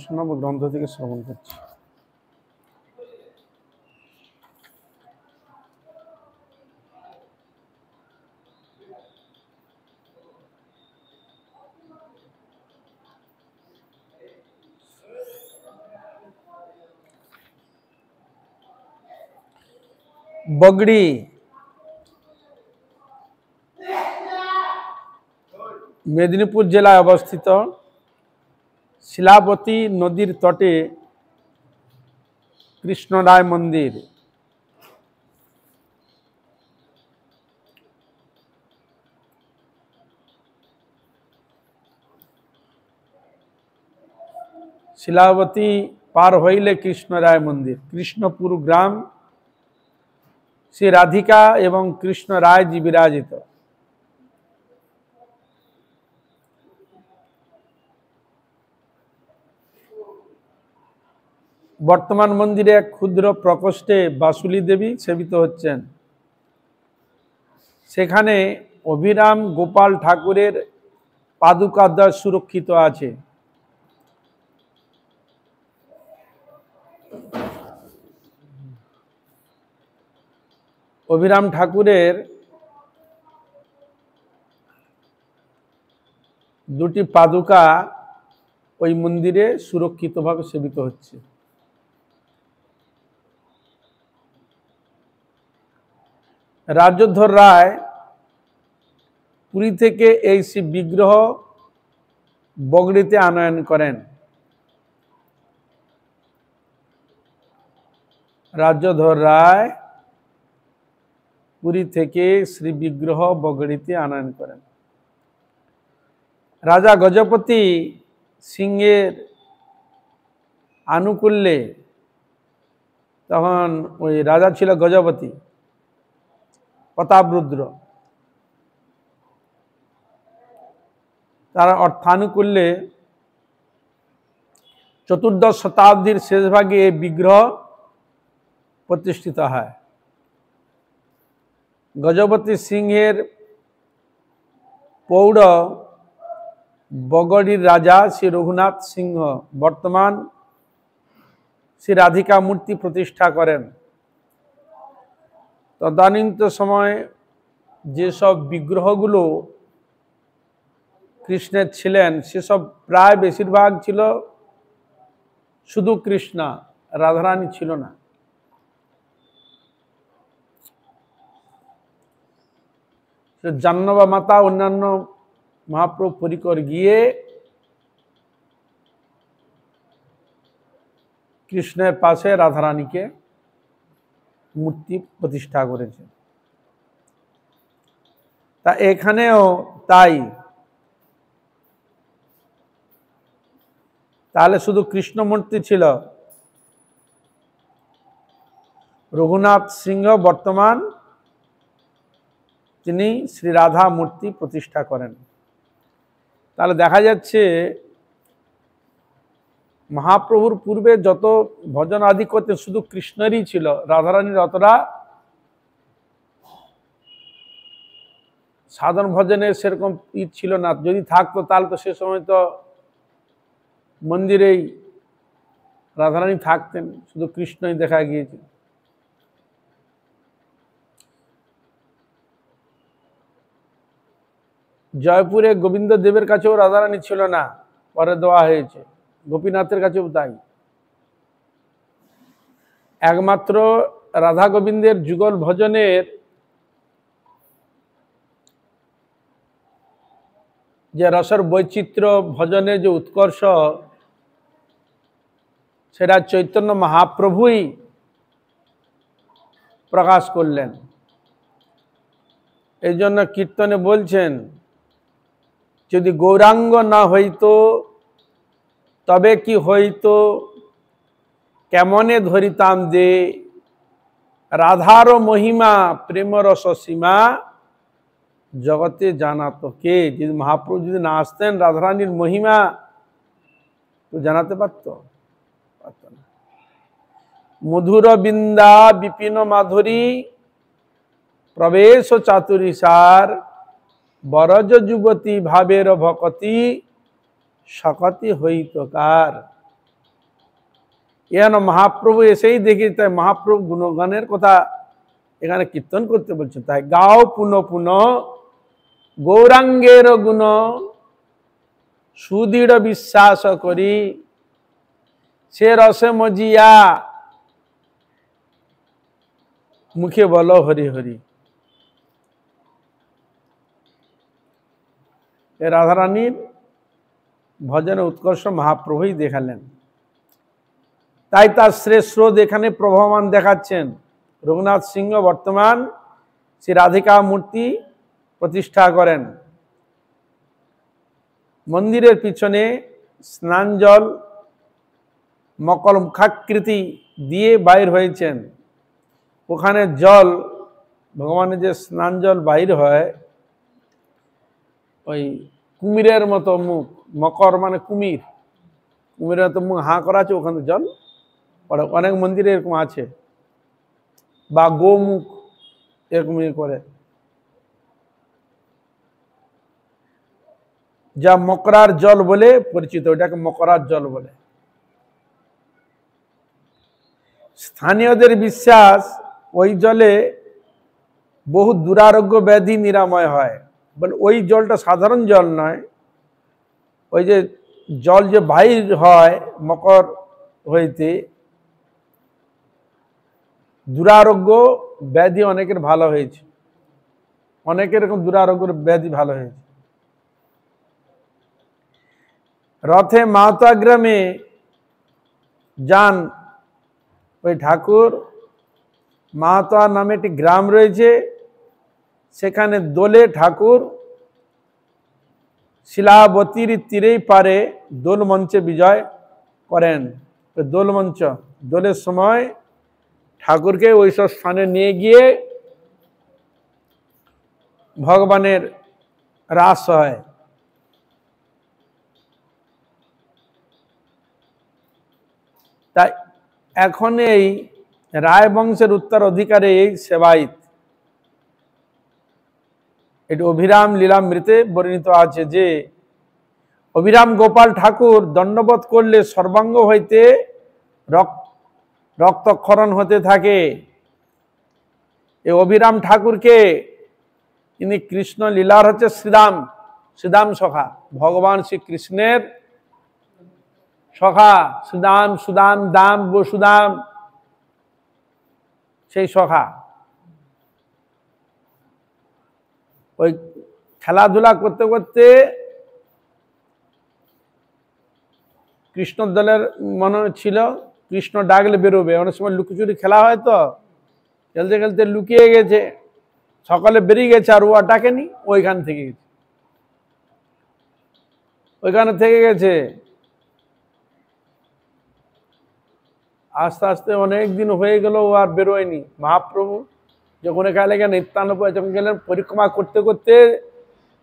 শোনাব গ্রন্থ থেকে শ্রবণ করছি। বগড়ি মেদিনীপুর জেলায় অবস্থিত। শিলাবতী নদীর তটে কৃষ্ণরায় মন্দির। শিলাবতী পার হইলে কৃষ্ণরায় মন্দির। কৃষ্ণপুর গ্রাম, শ্রী রাধিকা এবং কৃষ্ণ রায়জি বিরাজিত। বর্তমান মন্দিরে এক ক্ষুদ্র প্রকোষ্ঠে বাসুলী দেবী সেবিত হচ্ছেন। সেখানে অভিরাম গোপাল ঠাকুরের পাদুকাদ্বয় সুরক্ষিত আছে। অভিরাম ঠাকুরের দুটি পাদুকা ওই মন্দিরে সুরক্ষিতভাবে সেবিত হচ্ছে। রাজ্যধর রায় পুরী থেকে এই শিব বিগ্রহ বগড়িতে আনয়ন করেন। রাজ্যধর রায় পুরী থেকে শ্রী বিগ্রহ বগড়িতে আনয়ন করেন। রাজা গজপতি সিংহের আনুকূল্যে, তখন ওই রাজা ছিল গজপতি প্রতাপরুদ্র, তার অর্থানুকূল্যে চতুর্দশ শতাব্দীর শেষ ভাগে এই বিগ্রহ প্রতিষ্ঠিত হয়। গজপতি সিংহের পৌঢ় বগড়ির রাজা শ্রী রঘুনাথ সিংহ বর্তমান শ্রী রাধিকা মূর্তি প্রতিষ্ঠা করেন। তদানীন্তন সময় যেসব বিগ্রহগুলো কৃষ্ণের ছিলেন সেসব প্রায় বেশিরভাগ ছিল শুধু কৃষ্ণা, রাধারানী ছিল না। জাহ্নবা মাতা অন্যান্য মহাপ্রভু পরিকর গিয়ে কৃষ্ণের পাশে রাধারানীকে মূর্তি প্রতিষ্ঠা করেছে। তা এখানেও তাই। তাহলে শুধু কৃষ্ণ মূর্তি ছিল। রঘুনাথ সিংহ বর্তমান তিনি শ্রী রাধা মূর্তি প্রতিষ্ঠা করেন। তাহলে দেখা যাচ্ছে মহাপ্রভুর পূর্বে যত ভজন আদি করতে শুধু কৃষ্ণেরই ছিল, রাধারানীর অতটা সাধন ভজনের সেরকম ছিল না। যদি থাকতো তাহলে তো সে সময় তো মন্দিরেই রাধারানী থাকতেন, শুধু কৃষ্ণই দেখা গিয়েছে। জয়পুরে গোবিন্দ দেবের কাছেও রাধারানী ছিল না, পরে দেওয়া হয়েছে। গোপীনাথের কাছেও তাই। একমাত্র রাধা গোবিন্দের যুগল ভজনের যে রসের বৈচিত্র্য, ভজনের যে উৎকর্ষ, সেটা চৈতন্য মহাপ্রভুই প্রকাশ করলেন। এই জন্য কীর্তনে বলছেন, যদি গৌরাঙ্গ না হইতো তবে কি হইতো, কেমনে ধরিতাম দে, রাধার মহিমা প্রেম রস সীমা, জগতে জানাতো কে। যদি মহাপ্রভু যদি না আসতেন, রাধারানীর মহিমা তো জানাতে পারত না। মধুর বৃন্দা বিপিন মাধুরী প্রবেশ চাতুরীসার, বরজ যুবতী ভাবের ভকতি সকতি হইতকার। এখানে মহাপ্রভু এসেই দেখি, তাই মহাপ্রভু গুণগানের কথা এখানে কীর্তন করতে বলছেন। তাই গাও পুনঃ পুনঃ গৌরাঙ্গের গুণ, সুদৃঢ় বিশ্বাস করি সে রসে মজিয়া, মুখে বলো হরি হরি। এ রাধারানীর ভজনে উৎকর্ষ মহাপ্রভুই দেখালেন। তাই তার শ্রেষ্ঠ এখানে প্রভাবমান দেখাচ্ছেন। রঘুনাথ সিংহ বর্তমান শ্রী রাধিকা মূর্তি প্রতিষ্ঠা করেন। মন্দিরের পিছনে স্নান জল মকর মুখাকৃতি দিয়ে বাইর হয়েছেন। ওখানে জল, ভগবানের যে স্নান জল বাইর হয়, ওই কুমিরের মতো মুখ, মকর মানে কুমির, কুমিরের মতো মুখ হাঁ করা আছে, ওখানে জল পড়ে। অনেক মন্দিরে এরকম আছে, বা গোমুখ এরকম করে, যা মকরার জল বলে পরিচিত, ওটাকে মকরার জল বলে। স্থানীয়দের বিশ্বাস ওই জলে বহু দুরারোগ্য ব্যাধি নিরাময় হয়। বলে ওই জলটা সাধারণ জল নয়, ওই যে জল যে বাহির হয় মকর হইতে, দুরারোগ্য ব্যাধি অনেকের ভালো হয়েছে, অনেকের এরকম দুরারোগ্য ব্যাধি ভালো হয়েছে। রথে মাওতা গ্রামে যান ওই ঠাকুর, মাওতা নামে একটি গ্রাম রয়েছে, সেখানে দোলে ঠাকুর শিলাবতীর তীরেই পারে দোল মঞ্চে বিজয় করেন। দোল মঞ্চ, দোলের সময় ঠাকুরকে ওইসব স্থানে নিয়ে গিয়ে ভগবানের রাস হয়। তাই এখন এই রায় বংশের উত্তরাধিকারে এই সেবায়িত, এটি অভিরাম লীলামৃতে বর্ণিত আছে যে অভিরাম গোপাল ঠাকুর দণ্ডবোধ করলে সর্বাঙ্গ হইতে রক্তক্ষরণ হতে থাকে। এই অভিরাম ঠাকুরকে তিনি কৃষ্ণ লীলার হচ্ছে শ্রীদাম, শ্রীদাম সখা, ভগবান শ্রীকৃষ্ণের সখা, সুদাম, সুদাম, দাম, বসুদাম, সেই সখা। ওই খেলাধুলা করতে করতে কৃষ্ণ দলের মনে ছিল কৃষ্ণ ডাকলে বেরোবে। অনেক সময় লুকোচুরি খেলা হয়, তো খেলতে খেলতে লুকিয়ে গেছে, সকালে বেরিয়ে গেছে, আর ও ডাকেনি, ওইখান থেকে গেছে, ওইখানে থেকে গেছে। আস্তে আস্তে অনেক দিন হয়ে গেল, ও আর বেরোয়নি। মহাপ্রভু যখন এখানে গেলেন, নিত্যানন্দ যখন গেলেন পরিক্রমা করতে করতে,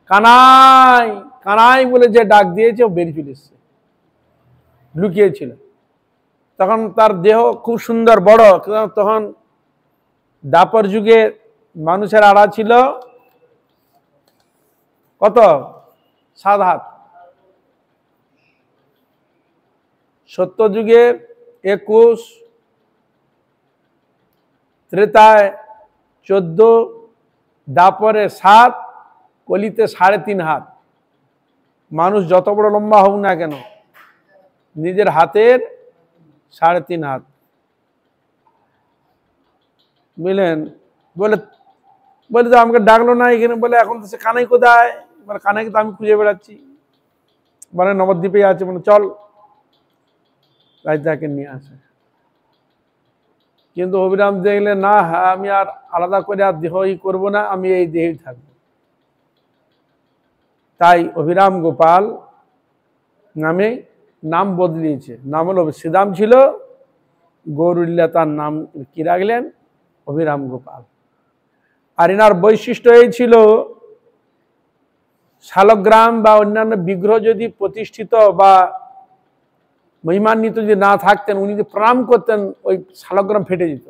কানাই কানাই বলে যে ডাক দিয়েছে, ও বেরিয়ে চলে এসছে, লুকিয়েছিল। তখন তার দেহ খুব সুন্দর বড়, তখন দাপর যুগে মানুষের আড়া ছিল কত, 7 হাত, সত্য যুগে 21, ত্রেতায় 14, দাপরে 7, কলিতে 3.5 হাত। মানুষ যত বড় লম্বা হোক না কেন, নিজের হাতের 3.5 হাত। বুঝলেন? বলে বলে তো আমাকে ডাকলো না এখানে, বলে এখন তো সে কানাই কোথায়? বলে কানাইকে তো আমি খুঁজে বেড়াচ্ছি, মানে নবদ্বীপে আছে, মানে চল, তাই তাকে নিয়ে আসে। কিন্তু অভিরাম দেখলে না, হ্যাঁ আমি আর আলাদা করে আর দেহই করবো না, আমি এই দেহেই থাকবো। তাই অভিরাম গোপাল নামে নাম বদলিয়েছে। নাম হলো শ্রীদাম ছিল, গৌরলীলা তার নাম কি রাখলেন, অভিরাম গোপাল। আর এনার বৈশিষ্ট্য এই ছিল, শালগ্রাম বা অন্যান্য বিগ্রহ যদি প্রতিষ্ঠিত বা মহিমান্বিত যদি না থাকতেন, উনি যদি প্রণাম করতেন, ওই শালগ্রাম ফেটে যেত,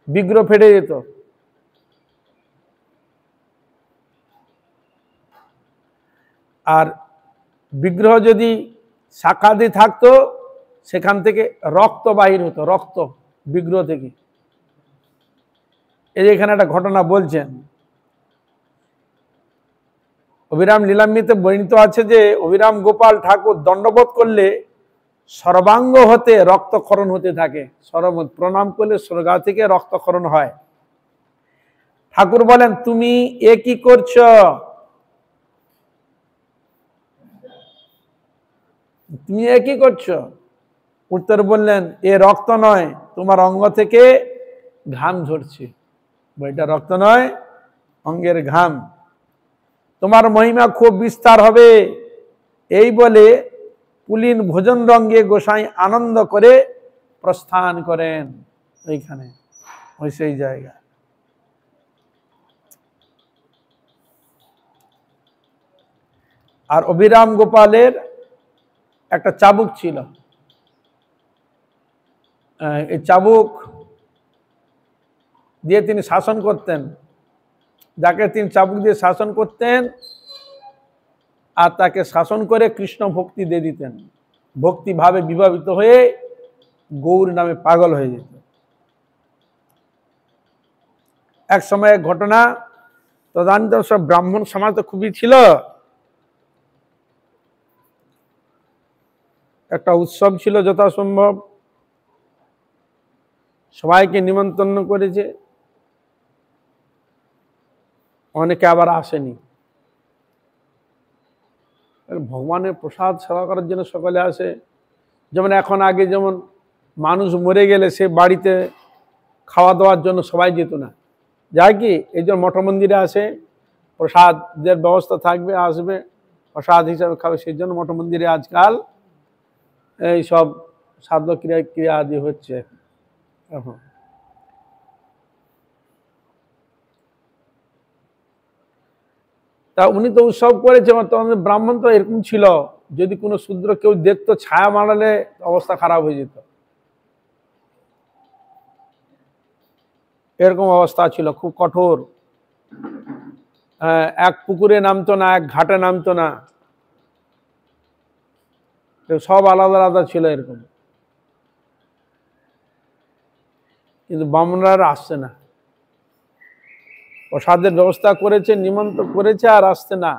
বিগ্রহ ফেটে যেত। আর বিগ্রহ যদি সাক্ষাৎ থাকতো, সেখান থেকে রক্ত বাহির হতো, রক্ত বিগ্রহ থেকে। এই যে এখানে একটা ঘটনা বলছেন, অভিরাম লীলামৃতে বর্ণিত আছে যে অভিরাম গোপাল ঠাকুর দণ্ডবোধ করলে সর্বাঙ্গ হতে রক্তক্ষরণ হতে থাকে। প্রণাম করলে স্বর্গা থেকে রক্তক্ষরণ হয়। ঠাকুর বলেন, তুমি এ কি করছো? তুমি এ কি করছো? উত্তর বললেন, এ রক্ত নয়, তোমার অঙ্গ থেকে ঘাম ঝরছে। বইটা রক্ত নয়, অঙ্গের ঘাম। তোমার মহিমা খুব বিস্তার হবে। এই বলে পুলিন ভোজন রঙ্গে গোসাই আনন্দ করে প্রস্থান করেন। এইখানে ওই সেই জায়গা। আর অভিরাম গোপালের একটা চাবুক ছিল। এই চাবুক দিয়ে তিনি শাসন করতেন। যাকে তিনি চাবুক দিয়ে শাসন করতেন আর তাকে শাসন করে কৃষ্ণ ভক্তি দিয়ে দিতেন। ভক্তি ভাবে বিভাবিত হয়ে গৌর নামে পাগল হয়ে যেত। এক সময় ঘটনা, তদানীন্তন সব ব্রাহ্মণ সমাজ তো খুবই ছিল। একটা উৎসব ছিল যথাসম্ভব, সবাইকে নিমন্ত্রণ করেছে, অনেকে আবার আসেনি। ভগবানের প্রসাদ সেবা করার জন্য সকলে আসে। যেমন এখন আগে যেমন মানুষ মরে গেলে সে বাড়িতে খাওয়া দাওয়ার জন্য সবাই যেত না, যায় কি এই জন্য মঠ মন্দিরে আসে, প্রসাদের ব্যবস্থা থাকবে, আসবে, প্রসাদ হিসাবে খাবে। সেই জন্য মঠ মন্দিরে আজকাল এই সব শ্রাদ্ধ ক্রিয়া আদি হচ্ছে এখন। তা উনি তো উৎসব করেছে, তখন ব্রাহ্মণ তো এরকম ছিল, যদি কোনো শূদ্র কেউ দেখতো ছায়া মারালে অবস্থা খারাপ হয়ে যেত, এরকম অবস্থা ছিল, খুব কঠোর। এক পুকুরে নামতো না, এক ঘাটে নামতো না, সব আলাদা আলাদা ছিল এরকম। কিন্তু ব্রাহ্মণরা আসছে না, প্রসাদের ব্যবস্থা করেছে, নিমন্ত্রণ করেছে, আর আসছে না।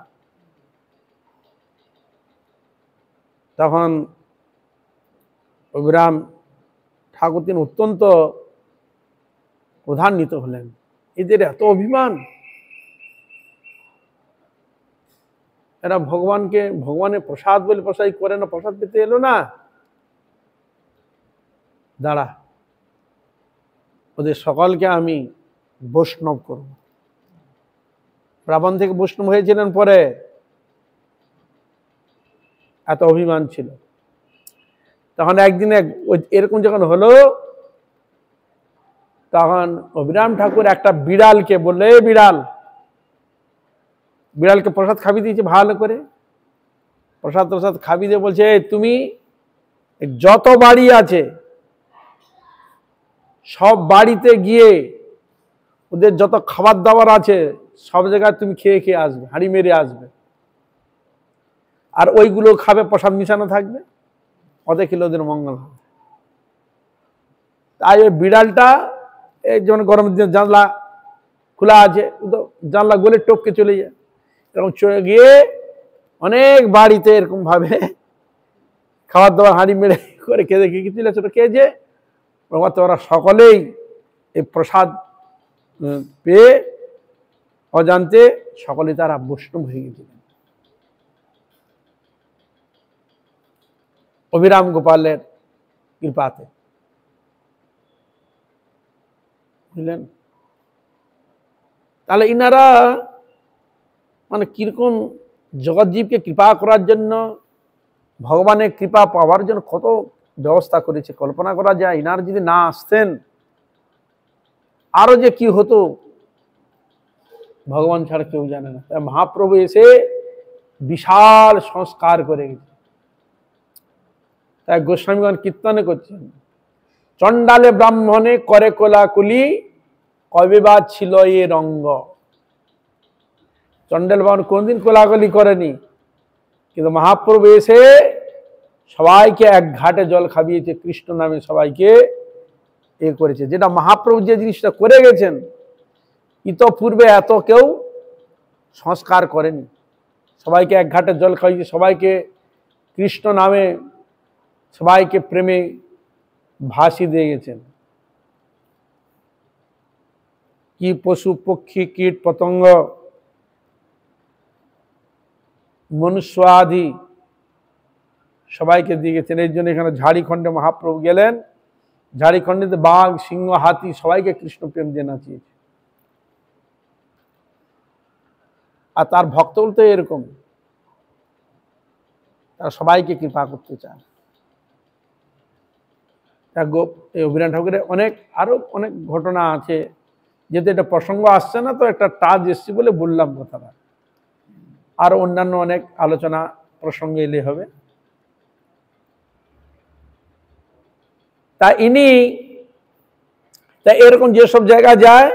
তখন অভিরাম ঠাকুর তিনি অত্যন্ত ক্রোধান্বিত হলেন, এদের এত অভিমান, এরা ভগবানের প্রসাদ বলে প্রসাদ করে না, প্রসাদ পেতে এলো না, দাঁড়া, ওদের সকলকে আমি বৈষ্ণব করব। ব্রাহ্মণ থেকে বৈষ্ণব হয়েছিলেন পরে, এত অভিমান ছিল। তখন একদিনে এরকম যখন হলো, তখন অভিরাম ঠাকুর একটা বিড়ালকে বললে, বিড়ালকে প্রসাদ খাবি দিয়েছে ভালো করে, প্রসাদ খাবি দিয়ে বলছে, তুমি যত বাড়ি আছে সব বাড়িতে গিয়ে ওদের যত খাবার দাবার আছে সব জায়গায় তুমি খেয়ে খেয়ে আসবে, হাঁড়ি মেরে আসবে, আর ওইগুলো খাবে, প্রসাদ মিশানো থাকবে, ওদের খেলে ওদের মঙ্গল হবে। তাই ওই বিড়ালটা এই যেমন গরমের দিনে জানলা খোলা আছে, জানলা গলে টপকে চলে যায়, এরকম চলে গিয়ে অনেক বাড়িতে এরকম ভাবে খাবার দাবার হাঁড়ি মেরে করে খেয়ে খেয়েছিল, ছোট খেয়েছে। ওরা সকলেই এই প্রসাদ পেয়ে অজান্তে সকলে তারা বৈষ্ণব হয়ে গেছিলেন অভিরাম গোপালের কৃপাতে, বুঝলেন? তাহলে ইনারা মানে কিরকম জগৎজীবকে কৃপা করার জন্য, ভগবানের কৃপা পাওয়ার জন্য কত ব্যবস্থা করেছে, কল্পনা করা যায়। ইনার যদি না আসতেন আরো যে কি হতো ভগবান ছাড়া কেউ জানে না। তাই মহাপ্রভু এসে বিশাল সংস্কার করে গেছে। তাই গোস্বামীগণ কীর্তনে করছেন, চণ্ডালে ব্রাহ্মণে করে কোলাকুলি, কবে বা ছিল এ রঙ্গ। চণ্ডাল ব্রাহ্মণ কোনদিন কোলাকুলি করেনি, কিন্তু মহাপ্রভু এসে সবাইকে এক ঘাটে জল খাবিয়েছে, কৃষ্ণ নামে সবাইকে এ করেছে। যেটা মহাপ্রভু যে জিনিসটা করে গেছেন, ইতপূর্বে এত কেউ সংস্কার করেনি। সবাইকে এক ঘাটে জল খাইয়েছে, সবাইকে কৃষ্ণ নামে, সবাইকে প্রেমে ভাসি দিয়ে গেছেন। কি পশু পক্ষী কীট পতঙ্গ মনুষ্য আদি সবাইকে দিয়ে গেছেন। এই জন্য এখানে ঝাড়িখণ্ডে মহাপ্রভু গেলেন, ঝাড়িখণ্ডেতে বাঘ সিংহ হাতি সবাইকে কৃষ্ণ প্রেম দিয়ে নাচিয়েছে। আর তার ভক্তগুলো তো এরকম, তারা সবাইকে কৃপা করতে চান। অভিরাম ঠাকুরের আরো অনেক ঘটনা আছে, যেহেতু এটা প্রসঙ্গ আসছে না তো একটা টাচ এসছি বলে বললাম কথাটা। আর অন্যান্য অনেক আলোচনা প্রসঙ্গে এলে হবে। তা এরকম যেসব জায়গা যায়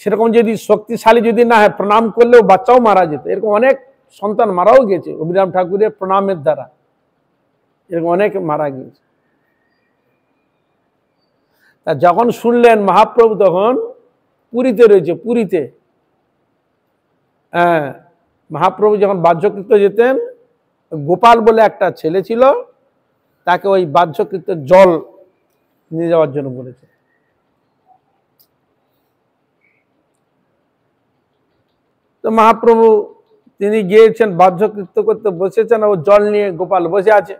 সেরকম যদি শক্তিশালী যদি না হয়, প্রণাম করলেও বাচ্চাও মারা যেত। এরকম অনেক সন্তান মারাও গেছে অভিরাম ঠাকুরের প্রণামের দ্বারা, এরকম অনেক মারা গিয়েছে। তা যখন শুনলেন মহাপ্রভু তখন পুরীতে রয়েছে, পুরীতে মহাপ্রভু যখন বাহ্যকৃত্য যেতেন, গোপাল বলে একটা ছেলে ছিল, তাকে ওই বাহ্যকৃত্যের জল নিয়ে যাওয়ার জন্য বলেছে। তো মহাপ্রভু তিনি গিয়েছেন, বাহ্যকৃত্য করতে বসেছেন, ও জল নিয়ে গোপাল বসে আছে।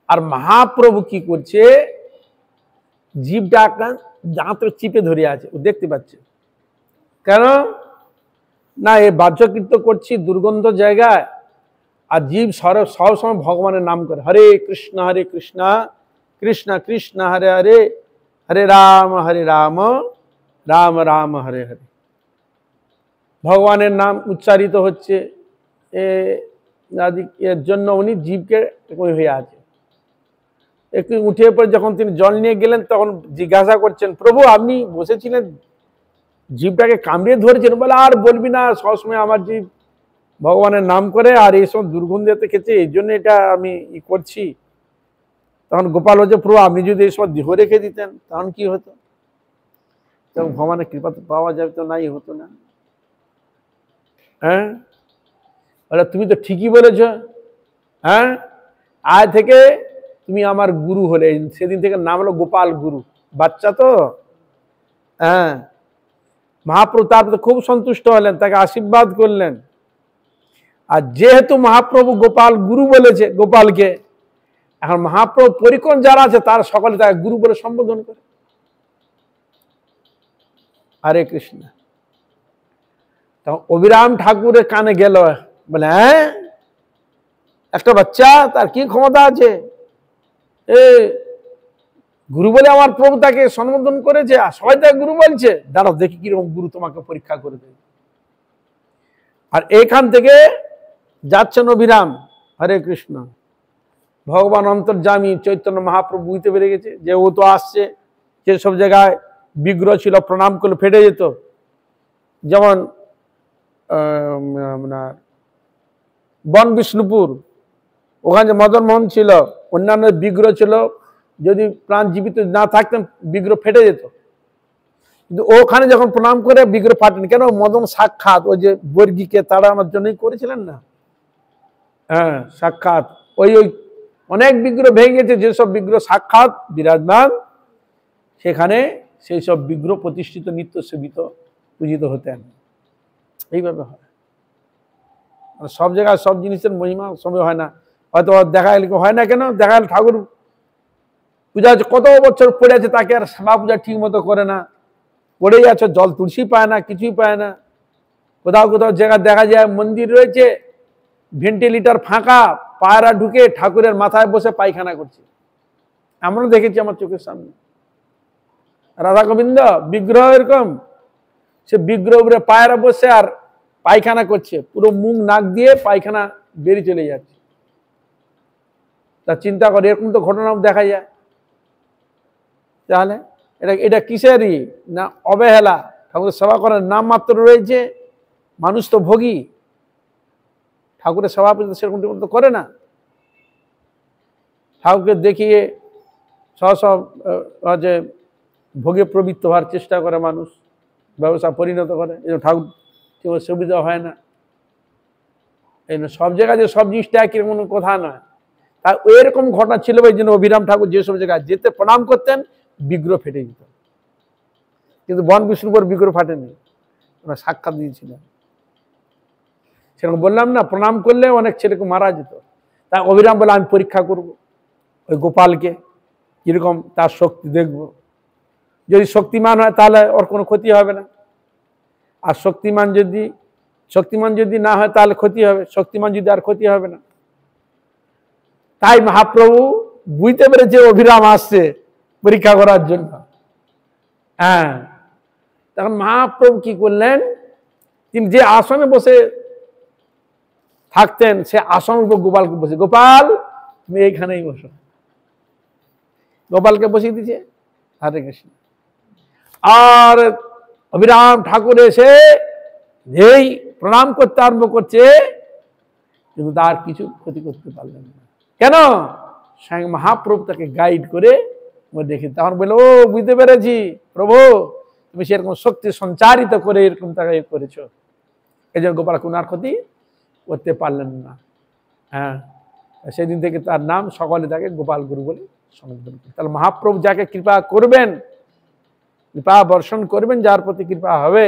আর মহাপ্রভু কি করছে, জীবটা দাঁতে চিপে ধরে আছে, ও দেখতে পাচ্ছে। কেন না, এই বাহ্যকৃত্য করছি দুর্গন্ধ জায়গায়, আর জীব সবসময় ভগবানের নাম করে, হরে কৃষ্ণ কৃষ্ণ কৃষ্ণ হরে হরে, হরে রাম রাম রাম হরে হরে। ভগবানের নাম উচ্চারিত হচ্ছে, এর জন্য উনি জীবকে হয়ে আছে। একটু উঠে পড়ে যখন তিনি জল নিয়ে গেলেন, তখন জিজ্ঞাসা করছেন, প্রভু আপনি বসেছিলেন, জীবটাকে কামড়িয়ে ধরেছেন? বলে আর বলবি না, সবসময় আমার জীব ভগবানের নাম করে, আর এইসব দুর্গন্ধতে খেতে, এই জন্য এটা আমি করছি। তখন গোপাল বলছে, প্রভু আপনি যদি এইসব দেহ রেখে দিতেন তখন কি হতো? তখন ভগবানের কৃপা তো পাওয়া যাবে, তো নাই হতো না। হ্যাঁ, তুমি তো ঠিকই বলেছ। হ্যাঁ, আজ থেকে তুমি আমার গুরু হলে। সেদিন থেকে নাম হলো গোপাল গুরু, বাচ্চা তো। হ্যাঁ, মহাপ্রভু তারপরে খুব সন্তুষ্ট হলেন, তাকে আশীর্বাদ করলেন। আর যেহেতু মহাপ্রভু গোপাল গুরু বলেছে গোপালকে, এখন মহাপ্রভু পরিক্রম যারা আছে তার সকলে তাকে গুরু বলে সম্বোধন করে। হরে কৃষ্ণ। তখন অভিরাম ঠাকুরের কানে গেল, বলে হ্যাঁ, একটা বাচ্চা, তার কি ক্ষমতা আছে? গুরু বলে আমার প্রভু তাকে সম্বোধন করেছে, আর সবাই তাকে গুরু বলছে। দাঁড়াও দেখি কিরকম গুরু তোমাকে পরীক্ষা করে দেবে। আর এখান থেকে যাচ্ছেন অভিরাম, হরে কৃষ্ণ। ভগবান অন্তর্যামী চৈতন্য মহাপ্রভু বুঝতে পেরে গেছে যে ও তো আসছে। যেসব জায়গায় বিগ্রহ ছিল প্রণাম করলে ফেটে যেত, যেমন বন বিষ্ণুপুর, ওখানে যে মদন মোহন ছিল, অন্যান্য বিগ্রহ ছিল, যদি প্রাণ জীবিত না থাকতেন বিগ্রহ ফেটে যেত। কিন্তু ওখানে যখন প্রণাম করে বিগ্রহ ফাটেনি কেন? মদন সাক্ষাৎ ওই যে বর্গীকে তাড়ানোর জন্যই করেছিলেন না। হ্যাঁ, সাক্ষাৎ ওই অনেক বিগ্রহ ভেঙে গেছে, যেসব বিগ্রহ সাক্ষাৎ বিরাজমান, সেখানে সেই সব বিগ্রহ প্রতিষ্ঠিত, নিত্য সেবিত, পূজিত হতেন। এইভাবে হয়। সব জায়গায় সব জিনিসের মহিমা সবই হয় না। হয়তো দেখা গেলে হয় না, কেন দেখা গেল ঠাকুর পূজা হচ্ছে, কত বছর পড়ে আছে, তাকে আর সেবা পূজা ঠিক মতো করে না, পড়েই আছে, জল তুলসী পায় না, কিছুই পায় না। কোথাও কোথাও জায়গা দেখা যায় মন্দির রয়েছে, ভেন্টিলেটর ফাঁকা, পায়রা ঢুকে ঠাকুরের মাথায় বসে পায়খানা করছে। আমরাও দেখেছি আমার চোখের সামনে। রাধা গোবিন্দ বিগ্রহ এরকম, সে বিগ্রহ উপরে পায়রা বসে আর পায়খানা করছে, পুরো মুখ নাক দিয়ে পায়খানা বেরিয়ে চলে যাচ্ছে। তা চিন্তা করে, এরকম তো ঘটনা দেখা যায়। তাহলে এটা কিসেরই না? অবহেলা। ঠাকুরের সেবা করার নাম মাত্র রয়েছে, মানুষ তো ভোগী, ঠাকুরের সেবা সেরকম তো করে না। ঠাকুরকে দেখিয়ে সব যে ভোগে প্রবৃত্ত হওয়ার চেষ্টা করে মানুষ, ব্যবসা পরিণত করে, এই ঠাকুর কেউ সুবিধা হয় না। এই সব জায়গায় যে সব জিনিসটা একই কোনো কথা নয়। তা এরকম ঘটনা ছিল, ওই জন্য অভিরাম ঠাকুর যেসব জায়গায় যেতে প্রণাম করতেন বিগ্রহ ফেটে যেত, কিন্তু বন বিষ্ণুপুর বিগ্রহ ফাটেনি, ওরা সাক্ষাৎ দিয়েছিলেন। সেরকম বললাম না, প্রণাম করলে অনেক ছেলেকে মারা যেত। তা অভিরাম বলে আমি পরীক্ষা করব ওই গোপালকে, কিরকম তার শক্তি দেখব, যদি শক্তিমান হয় তাহলে ওর কোনো ক্ষতি হবে না, আর শক্তিমান যদি না হয় তাহলে ক্ষতি হবে, শক্তিমান যদি আর ক্ষতি হবে না। তাই মহাপ্রভু বুঝতে পেরেছে অভিরাম আসছে পরীক্ষা করার জন্য। হ্যাঁ, তখন মহাপ্রভু কি করলেন, তিনি যে আসনে বসে থাকতেন সে আসনের উপর গোপালকে বসে, গোপাল তুমি এইখানেই বসো, গোপালকে বসিয়ে দিয়েছে। হরে কৃষ্ণ। আর অভিরাম ঠাকুর এসে যেই প্রণাম করতে আরম্ভ করছে, কিন্তু তার কিছু ক্ষতি করতে পারলেন না। কেন? স্বয়ং মহাপ্রভু তাকে গাইড করে দেখে, তখন বললো ও বুঝতে পেরেছি প্রভু, তুমি সেরকম শক্তি সঞ্চারিত করে এরকম তাকে করেছো, এই জন্য গোপাল কোনার ক্ষতি করতে পারলেন না। হ্যাঁ, সেদিন থেকে তার নাম সকলে তাকে গোপাল গুরু বলে সম্বোধন করে। তাহলে মহাপ্রভু যাকে কৃপা করবেন, কৃপা বর্ষণ করবেন, যার প্রতি কৃপা হবে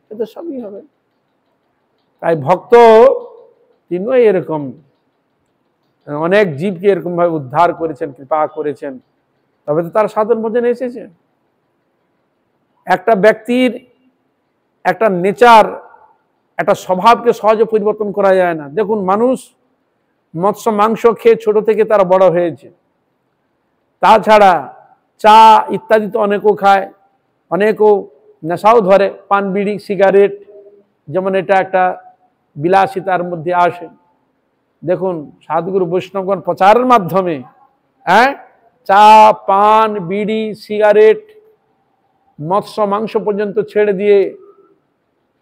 সে তো সবই হবে। তাই ভক্ত তিনিও এরকম অনেক জীবকে এরকম ভাবে উদ্ধার করেছেন, কৃপা করেছেন, তবে তো তার সাধন ভজনে এসেছে। একটা ব্যক্তির একটা নেচার, একটা স্বভাবকে সহজে পরিবর্তন করা যায় না। দেখুন, মানুষ মৎস্য মাংস খেয়ে ছোট থেকে তারা বড় হয়েছে, তাছাড়া চা ইত্যাদি তো অনেকেও খায়, অনেকেও নেশাও ধরে, পান বিড়ি সিগারেট, যেমন এটা একটা বিলাসিতার মধ্যে আসে। দেখুন, সাধুগুরু বৈষ্ণবগণ প্রচারের মাধ্যমে চা পান বিড়ি সিগারেট মৎস্য মাংস পর্যন্ত ছেড়ে দিয়ে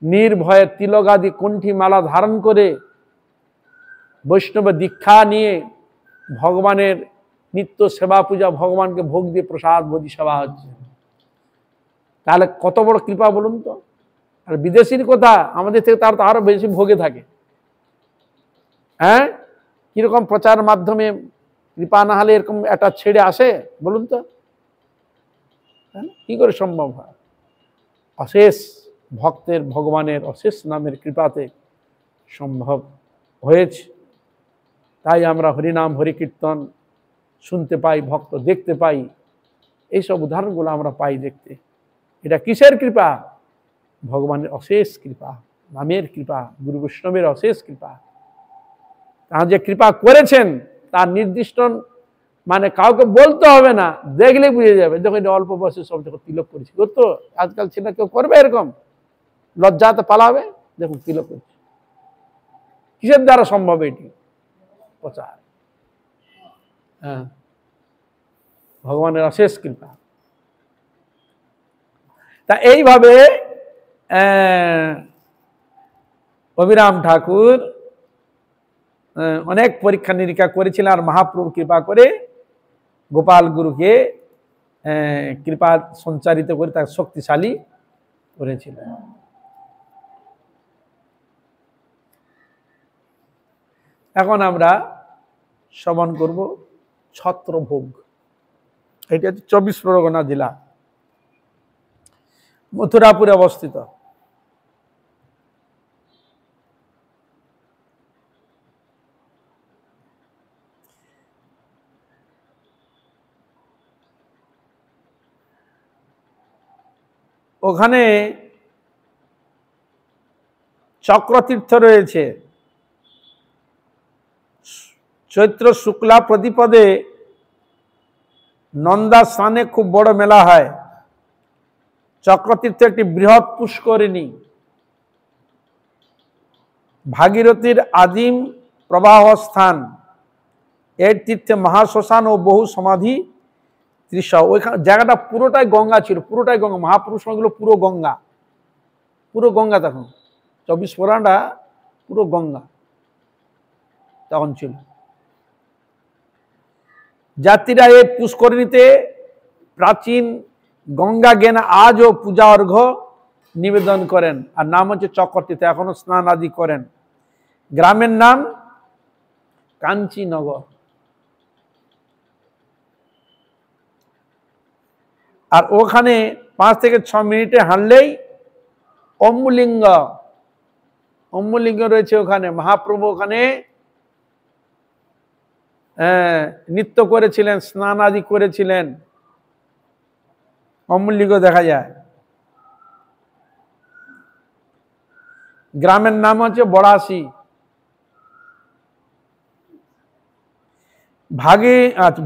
নির্ভয়ে তিলক আদি কণ্ঠী মালা ধারণ করে বৈষ্ণব দীক্ষা নিয়ে ভগবানের নিত্য সেবা পূজা, ভগবানকে ভোগ দিয়ে প্রসাদ বোধি সেবা হচ্ছে। তাহলে কত বড় কৃপা বলুন তো। আর বিদেশির কথা, আমাদের থেকে তার তো আরো বেশি ভোগে থাকে। হ্যাঁ, কিরকম প্রচার মাধ্যমে কৃপা না হলে এরকম একটা ছেড়ে আসে বলুন তো, কি করে সম্ভব হয়? অশেষ ভক্তের ভগবানের অশেষ নামের কৃপাতে সম্ভব হয়েছে। তাই আমরা হরিনাম হরি কীর্তন শুনতে পাই, ভক্ত দেখতে পাই, এইসব উদাহরণগুলো আমরা পাই দেখতে। এটা কিসের কৃপা? ভগবানের অশেষ কৃপা, নামের কৃপা, গুরু বৈষ্ণবের অশেষ কৃপা। তারা যে কৃপা করেছেন তার নির্দিষ্ট মানে কাউকে বলতে হবে না, দেখলে বুঝে যাবে। দেখো, এটা অল্প বয়সে সব যখন তিলক করেছি, তো আজকাল ছেলে কেউ করবে এরকম, লজ্জাতে পালাবে। দেখুন তিলক করছে, কিসের দ্বারা সম্ভব? এটি প্রচার, হ্যাঁ, ভগবানের অশেষ কৃপা। তা এইভাবে অভিরাম ঠাকুর অনেক পরীক্ষা নিরীক্ষা করেছিলেন, আর মহাপ্রভু কৃপা করে গোপাল গুরুকে কৃপা সঞ্চারিত করে তাকে শক্তিশালী করেছিলেন। এখন আমরা শ্রবণ করব ছত্রভোগ। এটি হচ্ছে 24 পরগনা জেলা, মথুরাপুরে অবস্থিত। ওখানে চক্রতীর্থ রয়েছে। চৈত্র শুক্লা প্রতিপদে নন্দা স্নানে খুব বড় মেলা হয়। চক্রতীর্থ একটি বৃহৎ পুষ্করিণী, ভাগীরথীর আদিম প্রবাহ স্থান। এর তীর্থে মহাশ্মশান ও বহু সমাধি দৃশ্য। ওইখানে জায়গাটা পুরোটাই গঙ্গা ছিল, পুরোটাই গঙ্গা, মহাপুরুষ সময়গুলো পুরো গঙ্গা, পুরো গঙ্গা। তখন 24 পরগনাটা পুরো গঙ্গা তখন ছিল। যাত্রীরা এই পুষ্করিণীতে প্রাচীন গঙ্গা জ্ঞান আজও পূজা অর্ঘ্য নিবেদন করেন, আর নাম হচ্ছে চক্রতীর্থ, এখনো স্নান আদি করেন। গ্রামের নাম কাঞ্চীনগর। আর ওখানে 5 থেকে 6 মিনিটে হাঁটলেই অম্বুলিঙ্গ, অম্বুলিঙ্গ রয়েছে ওখানে। মহাপ্রভু ওখানে নৃত্য করেছিলেন, স্নান আদি করেছিলেন, অম্বুলিঙ্গ দেখা যায়। গ্রামের নাম হচ্ছে বড়াশি।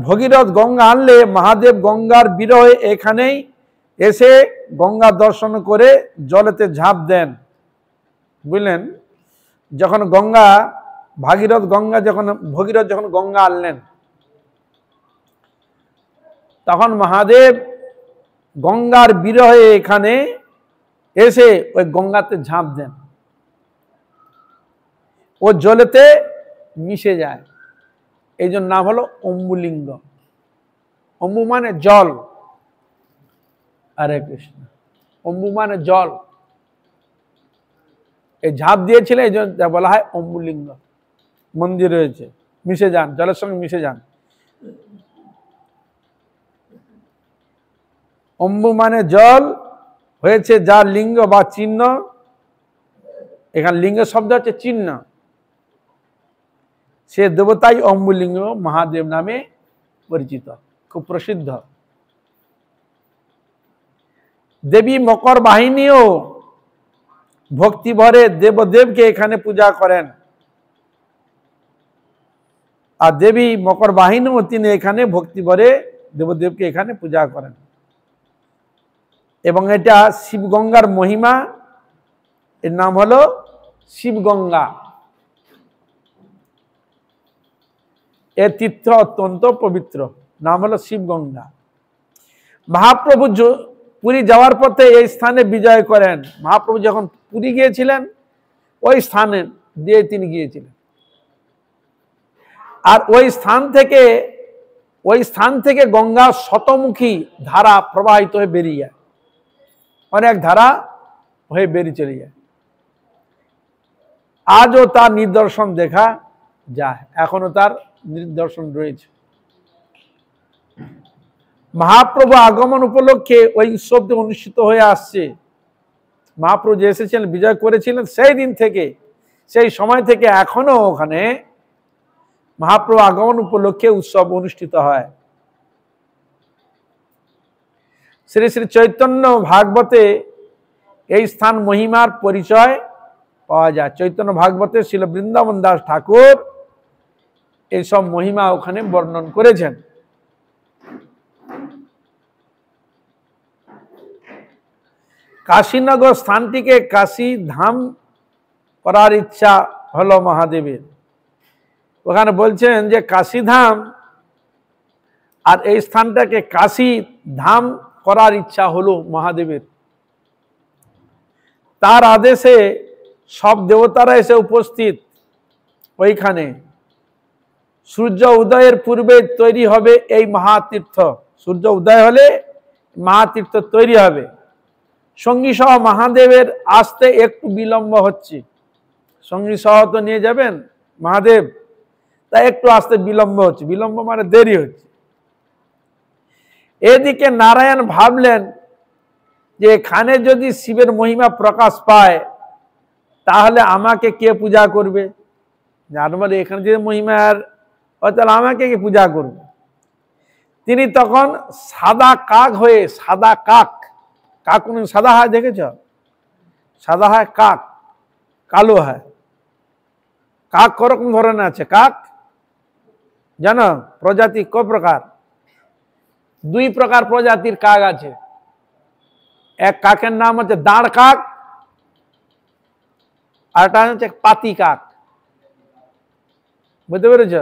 ভগীরথ গঙ্গা আনলে মহাদেব গঙ্গার বিরহে এখানেই এসে গঙ্গা দর্শন করে জলেতে ঝাঁপ দেন। বুঝলেন, যখন গঙ্গা ভগীরথ যখন গঙ্গা আনলেন, তখন মহাদেব গঙ্গার বিরহে এখানে এসে ওই গঙ্গাতে ঝাঁপ দেন, ও জলেতে মিশে যায়। এই জন্য নাম হলো অম্বুলিঙ্গ। অম্বু মানে জল। হরে কৃষ্ণ। অম্বু মানে জল। এই ঝাঁপ দিয়েছিল, এই জন্য বলা হয় অম্বুলিঙ্গ। মন্দির রয়েছে, মিশে যান, জলের সঙ্গে মিশে যান। অম্বু মানে জল, হয়েছে যার লিঙ্গ বা চিহ্ন। এখানে লিঙ্গ শব্দ হচ্ছে চিহ্ন। সে দেবতাই অম্বুলিঙ্গ মহাদেব নামে পরিচিত, খুব প্রসিদ্ধ। দেবী মকর বাহিনীও ভক্তি ভরে দেবদেবকে এখানে পূজা করেন। আর দেবী মকর বাহিনীও তিনি এখানে ভক্তি ভরে দেবদেবকে এখানে পূজা করেন। এবং এটা শিবগঙ্গার মহিমা, এর নাম হলো শিবগঙ্গা। এর তীর্থ অত্যন্ত পবিত্র, নাম হলো শিবগঙ্গা। মহাপ্রভু পুরী যাওয়ার পথে এই স্থানে বিজয় করেন। মহাপ্রভু যখন পুরী গিয়েছিলেন, ওই স্থানে দিয়ে তিনি গিয়েছিলেন। আর ওই স্থান থেকে গঙ্গা শতমুখী ধারা প্রবাহিত হয়ে বেরিয়ে যায়, অনেক ধারা হয়ে বেরিয়ে চলে যায়। আজও তার নিদর্শন দেখা যায়, এখনো তার নিদর্শন রয়েছে। মহাপ্রভু আগমন উপলক্ষে ওই উৎসবটি অনুষ্ঠিত হয়ে আসছে। মহাপ্রভু যে এসেছিলেন, বিজয় করেছিলেন, সেই দিন থেকে, সেই সময় থেকে এখনো ওখানে মহাপ্রভু আগমন উপলক্ষে উৎসব অনুষ্ঠিত হয়। শ্রী শ্রী চৈতন্য ভাগবতে এই স্থান মহিমার পরিচয় পাওয়া যায়। চৈতন্য ভাগবতে শ্রীল বৃন্দাবন দাস ঠাকুর এইসব মহিমা ওখানে বর্ণন করেছেন। কাশীনগর স্থানটিকে কাশী ধাম করার ইচ্ছা হলো মহাদেবের। ওখানে বলছেন যে কাশীধাম, আর এই স্থানটাকে কাশী ধাম করার ইচ্ছা হলো মহাদেবের। তার আদেশে সব দেবতারা এসে উপস্থিত ওইখানে। সূর্য উদয়ের পূর্বে তৈরি হবে এই মহাতীর্থ। সূর্য উদয় হলে মহাতীর্থ তৈরি হবে। সঙ্গী সহ মহাদেবের আসতে একটু বিলম্ব হচ্ছে। সঙ্গী সহ তো নিয়ে যাবেন মহাদেব, তাই একটু আসতে বিলম্ব হচ্ছে। বিলম্ব মানে দেরি হচ্ছে। এদিকে নারায়ণ ভাবলেন যে এখানে যদি শিবের মহিমা প্রকাশ পায়, তাহলে আমাকে কে পূজা করবে? মানে এখানে যে মহিমার, তাহলে আমাকে কে পূজা করবে? তিনি তখন সাদা কাক হয়ে, সাদা কাক, কাক কোন সাদা হয় দেখেছ? সাদা হয় কাক, কালো হয়। কাক করকম ধরনের আছে কাক জানো? প্রজাতি ক প্রকার? 2 প্রকার প্রজাতির কাক আছে। এক কাকের নাম হচ্ছে দাঁড় কাক, আর একটা হচ্ছে পাতি কাক। বুঝতে পেরেছ?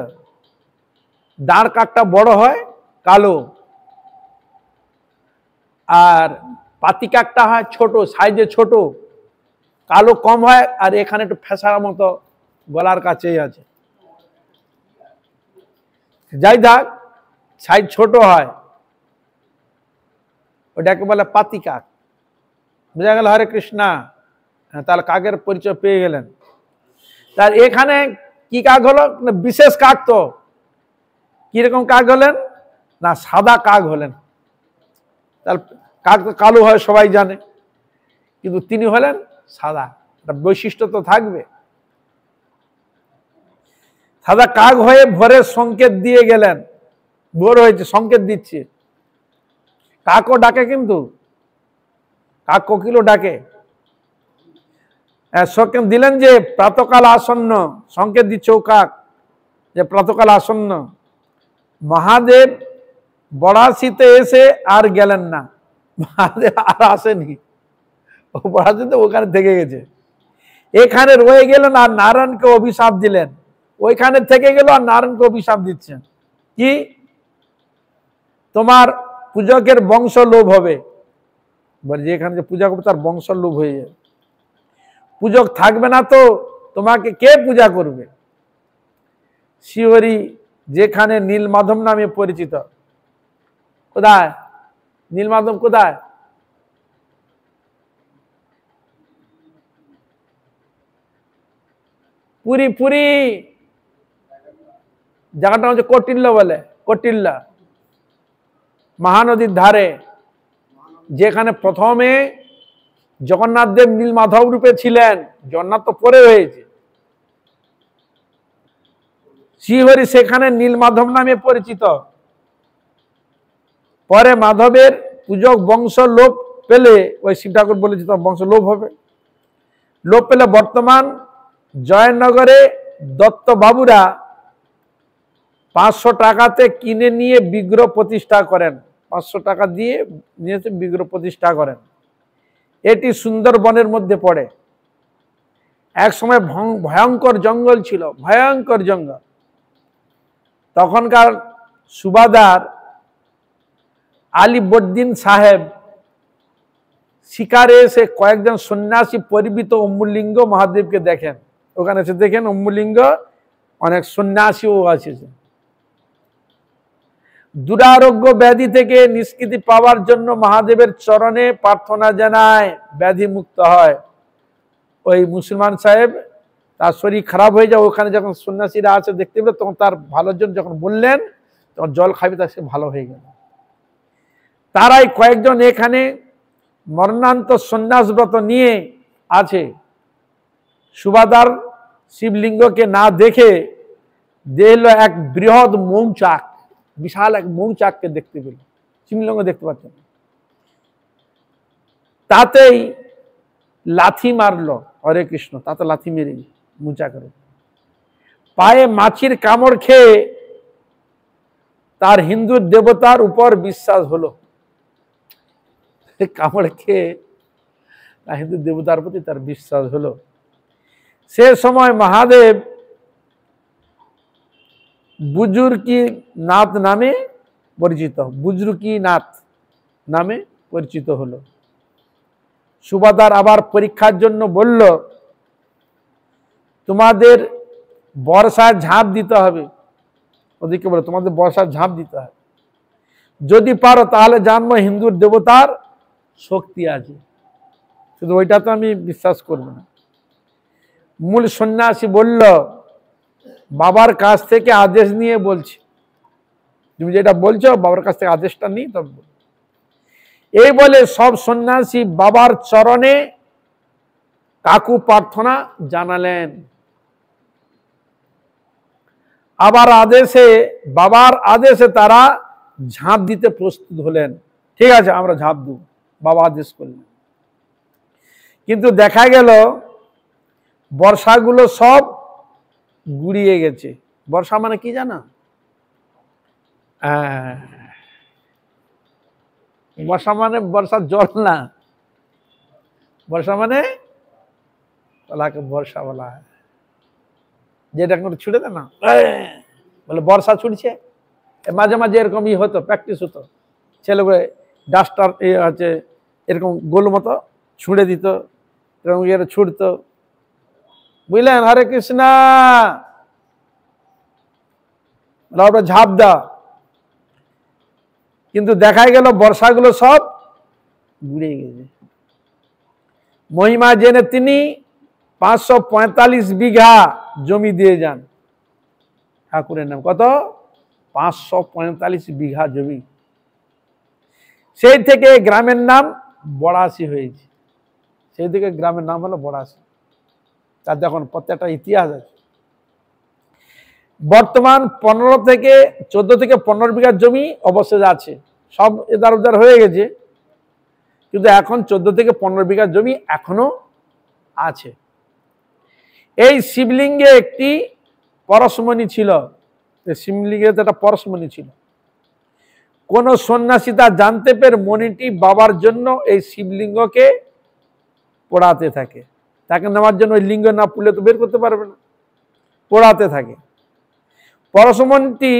দাঁড় কাকটা বড় হয়, কালো, আর পাতি কাকটা হয় ছোট, সাইজে ছোট, কালো কম হয়, আর এখানে একটু ফেসার মতো গলার কাছেই আছে। যাই থাক, সাইজ ছোট হয়, ওটাকে বলে পাতি কাক। বোঝা গেল? হরে কৃষ্ণা। তাহলে কাকের পরিচয় পেয়ে গেলেন। তার এখানে কি কাক হলো? বিশেষ কাক। তো কিরকম কাক হলেন? না, সাদা কাক হলেন। তাহলে কাক তো কালো হয় সবাই জানে, কিন্তু তিনি হলেন সাদা। বৈশিষ্ট্য তো থাকবে। সাদা কাক হয়ে ভোরের সংকেত দিয়ে গেলেন। ভোর হয়েছে, সংকেত দিচ্ছে। কাকও ডাকে, কিন্তু কাক কোকিলও ডাকে। সংকেত দিলেন যে প্রাতকাল আসন্ন, সংকেত দিচ্ছে ও কাক যে প্রাতকাল আসন্ন। মহাদেব বড়াশিতে এসে আর গেলেন না। মহাদেব আর আসেনি, ও বড়াশিতে ওখানে থেকে গেছে। এখানে রয়ে গেলেন আর নারায়ণকে অভিশাপ দিলেন। ওইখানে থেকে গেল আর নারায়ণকে অভিশাপ দিচ্ছেন কি? তোমার পূজকের বংশ লোভ হবে। যে এখানে যে পূজা করবে তার বংশ লোভ হয়ে যাবে। পূজক থাকবে না তো তোমাকে কে পূজা করবে? শিহরি যেখানে নীলমাধব নামে পরিচিত। কোথায় নীলমাধব? কোথায়? পুরী। পুরী জায়গাটা হচ্ছে কটিল্য বলে, কটিল্য মহানদীর ধারে, যেখানে প্রথমে জগন্নাথ দেব নীলমাধব রূপে ছিলেন। জগন্নাথ তো পরে হয়েছে। শ্রীহরি সেখানে নীলমাধব নামে পরিচিত। পরে মাধবের পূজক বংশ লোপ পেলে, ওই শিব ঠাকুর বলেছে তো বংশ লোপ হবে। লোপ পেলে বর্তমান জয়নগরে দত্ত বাবুরা 500 টাকাতে কিনে নিয়ে বিগ্রহ প্রতিষ্ঠা করেন। 500 টাকা দিয়ে নিয়ে বিগ্রহ প্রতিষ্ঠা করেন। এটি সুন্দরবনের মধ্যে পড়ে। এক সময় ভয়ঙ্কর জঙ্গল ছিল, ভয়ঙ্কর জঙ্গল। তখনকার সুবাদার আলিবদ্দিন সাহেব শিকারে এসে কয়েকজন সন্ন্যাসী পরিবৃত অম্বুলিঙ্গ মহাদেবকে দেখেন। ওখানে এসে দেখেন অম্বুলিঙ্গ, অনেক সন্ন্যাসীও আছে। দুরারোগ্য ব্যাধি থেকে নিষ্কৃতি পাওয়ার জন্য মহাদেবের চরণে প্রার্থনা জানায়, ব্যাধি মুক্ত হয়। ওই মুসলমান সাহেব তার শরীর খারাপ হয়ে যায়, ওখানে যখন সন্ন্যাসীরা আছে দেখতে পেল, তখন তার ভালোর জন্য যখন বললেন, তখন জল খাবি, তার সে ভালো হয়ে গেল। তারাই কয়েকজন এখানে মরণান্ত সন্ন্যাসব্রত নিয়ে আছে। সুবাদার শিবলিঙ্গকে না দেখে দেখল এক বৃহৎ মৌচাক, বিশাল এক মৌচাককে দেখতে পেল। শিবলিঙ্গ দেখতে পাচ্ছেন। তাতেই লাথি মারলো, হরে কৃষ্ণ, তাতে লাথি মেরে মৌচাকের পায়ে মাছির কামড় খেয়ে তার হিন্দু দেবতার উপর বিশ্বাস হলো। কামড় খেয়ে হিন্দু দেবতার প্রতি তার বিশ্বাস হলো। সে সময় মহাদেব বুজুর্গী নাথ নামে পরিচিত, বুজুর্গী নাথ নামে পরিচিত হলো। সুবাদার আবার পরীক্ষার জন্য বলল, তোমাদের বর্ষায় ঝাঁপ দিতে হবে। ওদিকে বলো তোমাদের বর্ষার ঝাঁপ দিতে হবে, যদি পারো তাহলে জানবো হিন্দুর দেবতার শক্তি আছে। শুধু ওইটা তো আমি বিশ্বাস করব না। মূল সন্ন্যাসী বলল, বাবার কাছ থেকে আদেশ নিয়ে বলছি। তুমি যেটা বলছো বাবার কাছ থেকে আদেশটা নিই তবে। এই বলে সব সন্ন্যাসী বাবার চরণে কাকু প্রার্থনা জানালেন। আবার বাবার আদেশে তারা ঝাঁপ দিতে প্রস্তুত হলেন। ঠিক আছে, আমরা ঝাঁপ দেব, বাবা আদেশ করলেন। কিন্তু দেখা গেল বর্ষাগুলো সব গুড়িয়ে গেছে। বর্ষা মানে কি জানা? বর্ষা মানে বর্ষার জল না, বর্ষা মানে বর্ষা বলা হয় যেটা ছুটে দেয় না, বলে বর্ষা ছুটছে। মাঝে মাঝে এরকম হতো, প্র্যাকটিস হতো, ছেলেগুলো ডাস্টার আছে এরকম গোল মতো ছুঁড়ে দিত, এরকম ছুটতো, বুঝলেন? হরে কৃষ্ণা, ঝাঁপ দাও। কিন্তু দেখা গেল বর্ষাগুলো সব ঘুরে গেছে। মহিমা জেনে তিনি 545 বিঘা জমি দিয়ে যান। ঠাকুরের নাম কত? 545 বিঘা জমি। সেই থেকে গ্রামের নাম বড়াশি হয়েছে। সেই থেকে গ্রামের নাম হলো বড়াশি। তার দেখুন প্রত্যেকটা ইতিহাস আছে। বর্তমান 14 থেকে 15 বিঘা জমি অবশ্যই আছে, সব এদার উদার হয়ে গেছে, কিন্তু এখন 14 থেকে 15 বিঘা জমি এখনো আছে। এই শিবলিঙ্গে একটি পরশমণি ছিল। শিবলিঙ্গে একটা পরশমণি ছিল। কোন সন্ন্যাসী তা জানতে পেরে মণিটি বাবার জন্য এই শিবলিঙ্গকে পোড়াতে থাকে। তাকে নেওয়ার জন্য ওই লিঙ্গ না পুড়লে তো বের করতে পারবে না, পোড়াতে থাকে। পরশমণিটি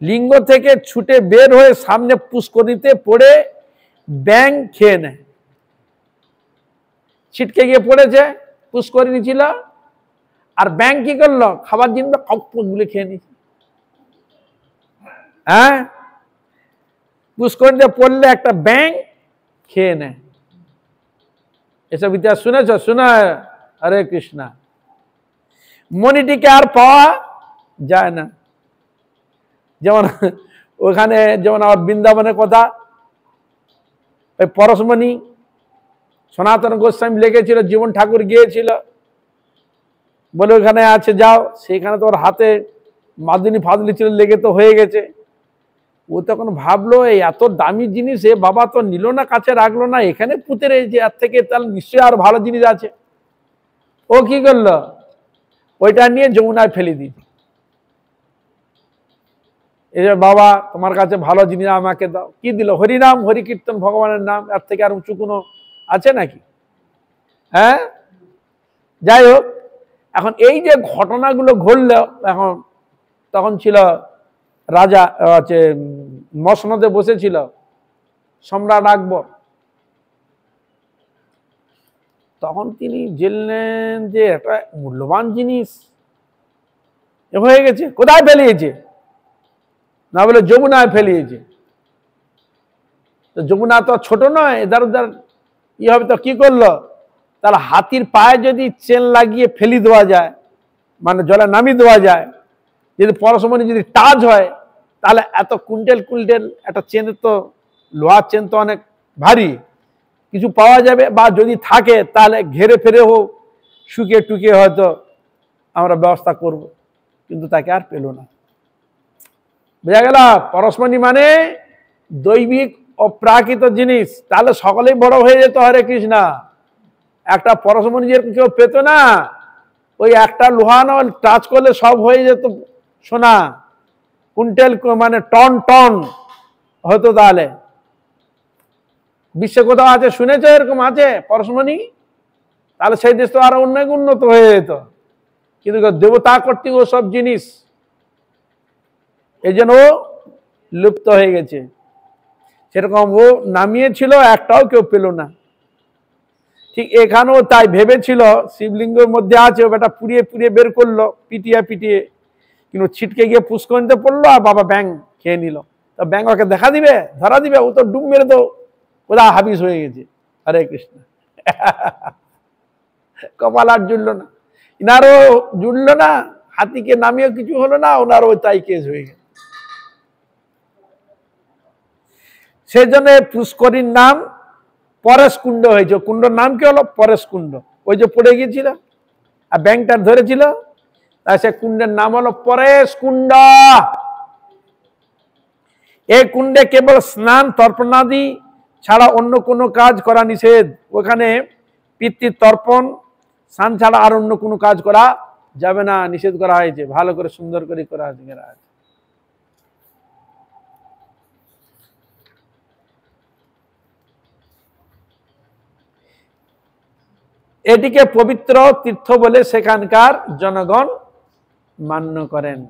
লিঙ্গ থেকে ছুটে বের হয়ে সামনে পুষ্করিণীতে পড়ে ব্যাং খেয়ে নেয়। ছিটকে গিয়ে পড়েছে, পুষ্করিণী ছিল, আর ব্যাং কি করলো? খাবার জিনিস গুলো খেয়ে নিচ্ছে। হ্যাঁ, পুষ্করিণীতে পড়লে একটা ব্যাং খেয়ে নেয়। এসব ইতিহাস শুনেছ? শোনা? হরে কৃষ্ণা। মণিটিকে আর পাওয়া যায় না। যেমন ওখানে যেমন আমার বৃন্দাবনের কথা, ওই পরশমণি সনাতন গোস্বামী লিখেছিল, জীবন ঠাকুর গিয়েছিল, বলে ওখানে আছে যাও। সেখানে তো ওর হাতে মাদুনি ফাদুলি ছিল, লেগে তো হয়ে গেছে। ও তখন ভাবলো এই এত দামি জিনিস এ বাবা তো নিল না, কাছে রাখলো না, এখানে পুঁতে রয়েছে, এর থেকে তাহলে নিশ্চয়ই আর ভালো জিনিস আছে। ও কি করলো? ওইটা নিয়ে যমুনায় ফেলে দিল। এই যে বাবা তোমার কাছে ভালো জিনিস আমাকে দাও। কি দিল? হরিনাম, হরি কীর্তন, ভগবানের নাম। এর থেকে আর উঁচু কোনো আছে নাকি? হ্যাঁ, যাই হোক, এখন এই যে ঘটনাগুলো ঘটলো, এখন তখন ছিল রাজা হচ্ছে মসনদে বসেছিল সম্রাট আকবর। তখন তিনি জানলেন যে একটা মূল্যবান জিনিস হয়ে গেছে। কোথায় ফেলিয়েছে? না বলে যমুনায় ফেলিয়েছে। তো যমুনা তো ছোট নয়, এধার উধার ই হবে, তো কি করলো? তাহলে হাতির পায়ে যদি চেন লাগিয়ে ফেলি দেওয়া যায়, মানে জলে নামিয়ে দেওয়া যায়, যদি পরশমণি যদি টাচ হয়, তাহলে এত কুইন্টাল কুইন্টাল একটা চেনের তো, লোহার চেন তো অনেক ভারী, কিছু পাওয়া যাবে, বা যদি থাকে তাহলে ঘেরে ফেরে হোক, শুকিয়ে টুকিয়ে হয়তো আমরা ব্যবস্থা করব। কিন্তু তাকে আর পেল না। বোঝা গেল? পরশমণি মানে দৈবিক অপ্রাকৃত জিনিস। তাহলে সকলেই বড় হয়ে যেত। হরে কৃষ্ণা। একটা পরশমণি যেরকম কেউ পেত না, ওই একটা লোহা না টাচ করলে সব হয়ে যেত সোনা, কুইন্টাল মানে টন টন হতো। তাহলে বিশ্বে কোথাও আছে শুনেছ এরকম আছে পরশমণি? তাহলে সেই দেশ তো আরো অনেক উন্নত হয়ে যেত। কিন্তু দেবতা কর্তৃক সব জিনিস এই জন্য লুপ্ত হয়ে গেছে। সেরকম ও নামিয়েছিল, একটাও কেউ পেল না। ঠিক এখানেও তাই ভেবেছিল শিবলিঙ্গের মধ্যে আছে, ওটা পুড়িয়ে পুড়িয়ে বের করলো, পিটিয়ে পিটিয়ে, কিন্তু ছিটকে গিয়ে পুষ্করিণীতে পড়লো, আর বাবা ব্যাং খেয়ে নিল। তো ব্যাং ওকে দেখা দিবে, ধরা দিবে? ও তো ডুব মেরে তো কোথাও হাবিস হয়ে গেছে। হরে কৃষ্ণ। কপাল আর জুড়লো না, ইনারও জুড়লো না, হাতিকে নামিয়ে কিছু হলো না, ওনারও তাই কেস হয়ে গেল। সেই জন্য পুষ্করিণীর নাম পরেশ কুণ্ড হয়েছে। কুণ্ডর নাম কি হলো? পরেশ কুণ্ড। ওই যে পড়ে গিয়েছিল আর ব্যাংকটা ধরেছিল, তাই সে কুণ্ডের নাম হলো পরেশ কুণ্ড। এই কুণ্ডে কেবল স্নান তর্পণাদি ছাড়া অন্য কোনো কাজ করা নিষেধ। ওখানে পিতৃ তর্পণ স্নান ছাড়া আর অন্য কোনো কাজ করা যাবে না, নিষেধ করা হয়েছে। ভালো করে সুন্দর করে করা আছে। এটিকে পবিত্র তীর্থ বলে সেখানকার জনগণ মান্য করেন।